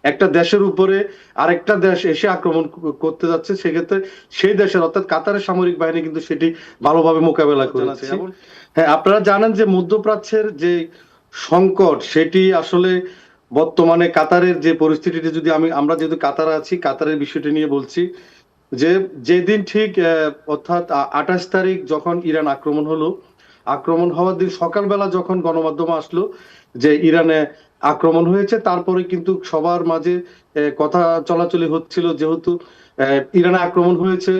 একটা দেশের উপরে আরেকটা দেশ এসে আক্রমণ করতে যাচ্ছে, সেক্ষেত্রে সেই দেশের অর্থাৎ কাতারের সামরিক বাহিনী কিন্তু সেটি ভালোভাবে মোকাবেলা করেছে। হ্যাঁ, আপনারা জানেন যে মধ্যপ্রাচ্যের যে সংকট সেটি আসলে বর্তমানে কাতারের যে পরিস্থিতিটি, যদি আমরা যেহেতু কাতারে আছি, কাতারের বিষয়টি নিয়ে বলছি যে যেদিন ঠিক অর্থাৎ 28 তারিখ যখন ইরান আক্রমণ হলো, আক্রমণ হওয়ার দিন সকালবেলা যখন গণমাধ্যমে আসলো যে ইরানে আক্রমণ হয়েছে, তারপরে কিন্তু সবার মাঝে কথা চলাচলি হচ্ছিল, যেহেতু ইরানে আক্রমণ হয়েছে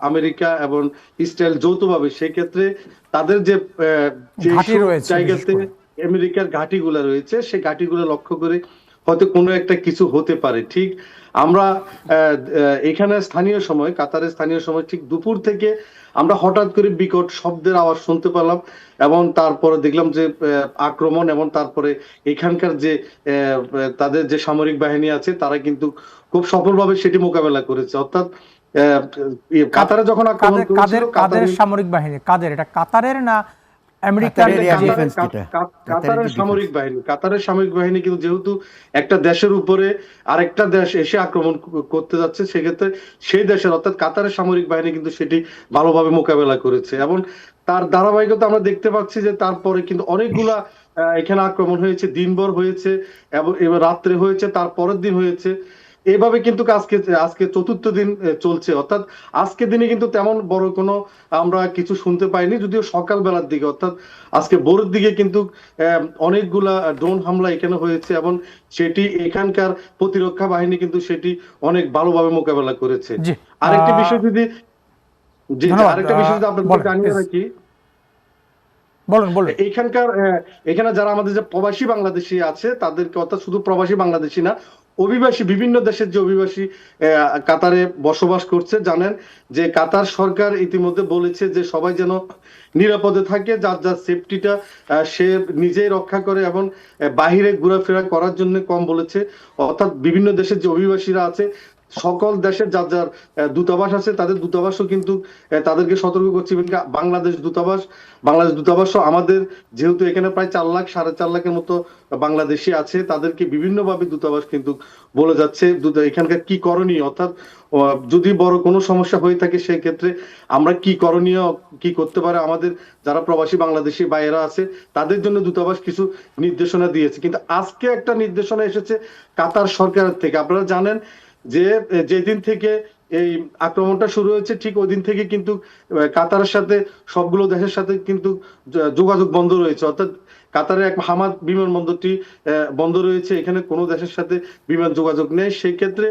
আমেরিকা এবং ইসরায়েল যৌথভাবে, সেই ক্ষেত্রে তাদের যে জায়গাতে আমেরিকার ঘাঁটিগুলো রয়েছে, সেই ঘাঁটিগুলো লক্ষ্য করে হয়তো কোনো একটা কিছু হতে পারে। ঠিক আমরা এখানে স্থানীয় সময়, কাতারের স্থানীয় সময় ঠিক দুপুর থেকে আমরা হঠাৎ করে বিকট শব্দের আওয়াজ শুনতে পেলাম, এবং তারপরে দেখলাম যে আক্রমণ, এবং তারপরে এখানকার যে তাদের যে সামরিক বাহিনী আছে তারা কিন্তু খুব সফলভাবে সেটি মোকাবেলা করেছে। অর্থাৎ কাতারে যখন আক্রমণ করেছিল, কাদের সামরিক বাহিনী, কাদের, এটা কাতারের না কাতারের সামরিক বাহিনী কিন্তু যেহেতু একটা দেশের উপরে আরেকটা দেশ এসে আক্রমণ করতে যাচ্ছে, সেক্ষেত্রে সেই দেশের অর্থাৎ কাতারের সামরিক বাহিনী কিন্তু সেটি ভালোভাবে মোকাবেলা করেছে, এবং তার ধারাবাহিকতা আমরা দেখতে পাচ্ছি যে তারপরে কিন্তু অনেকগুলা এখানে আক্রমণ হয়েছে, দিনভর হয়েছে এবং এবার রাত্রে হয়েছে, তার পরের দিন হয়েছে, এইভাবে কিন্তু আজকে চতুর্থ দিন চলছে। অর্থাৎ আজকে দিনে কিন্তু তেমন বড় কোনো আমরা কিছু শুনতে পাইনি, যদিও সকাল বেলার দিকে অর্থাৎ আজকে ভোরের দিকে কিন্তু অনেকগুলা ড্রোন হামলা এখানে হয়েছে, এবং সেটি এখানকার প্রতিরক্ষা বাহিনী কিন্তু সেটি অনেক ভালোভাবে মোকাবেলা করেছে। আরেকটি বিষয় যদি আপনাদের জানিয়ে রাখি, এখানে যারা আমাদের যে প্রবাসী বাংলাদেশি আছে তাদেরকে, অর্থাৎ শুধু প্রবাসী বাংলাদেশি না, অভিবাসী, বিভিন্ন দেশের যে অভিবাসী কাতারে বসবাস করছে, জানেন যে কাতার সরকার ইতিমধ্যে বলেছে যে সবাই যেন নিরাপদে থাকে, যার যার সেফটিটা সে নিজেই রক্ষা করে, এবং বাহিরে ঘোরাফেরা করার জন্য কম বলেছে। অর্থাৎ বিভিন্ন দেশের যে অভিবাসীরা আছে, সকল দেশের যার যার দূতাবাস আছে, তাদের দূতাবাসও কিন্তু তাদেরকে সতর্ক করছে। বাংলাদেশ দূতাবাসও আমাদের, যেহেতু এখানে প্রায় 4 লাখ 4.5 লাখের মতো বাংলাদেশি আছে, তাদেরকে বিভিন্নভাবে দূতাবাস কিন্তু বলে যাচ্ছে এখানকার কি করণীয়, অর্থাৎ যদি বড় কোনো সমস্যা হয়ে থাকে সেই ক্ষেত্রে আমরা কি করণীয়, কি করতে পারে, আমাদের যারা প্রবাসী বাংলাদেশি ভাইয়েরা আছে তাদের জন্য দূতাবাস কিছু নির্দেশনা দিয়েছে। কিন্তু আজকে একটা নির্দেশনা এসেছে কাতার সরকারের থেকে। আপনারা জানেন যে যেদিন থেকে এই আক্রমণটা শুরু হয়েছে, ঠিক ওই দিন থেকে কিন্তু কাতারের সাথে সবগুলো দেশের সাথে কিন্তু যোগাযোগ বন্ধ রয়েছে। অর্থাৎ কাতারের এক হামাদ বিমানবন্দরটি বন্ধ রয়েছে, এখানে কোনো দেশের সাথে বিমান যোগাযোগ নেই। সেই ক্ষেত্রে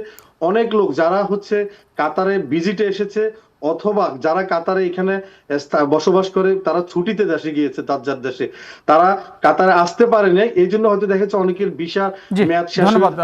অনেক লোক যারা হচ্ছে কাতারে ভিজিটে এসেছে, অথবা যারা কাতারে এখানে বসবাস করে, তারা ছুটিতে দেশে গিয়েছে, তার যার দেশে, তারা কাতারে আসতে পারে নাই, এই জন্য হয়তো দেখেছে অনেকের ভিসা মেয়াদ শেষ।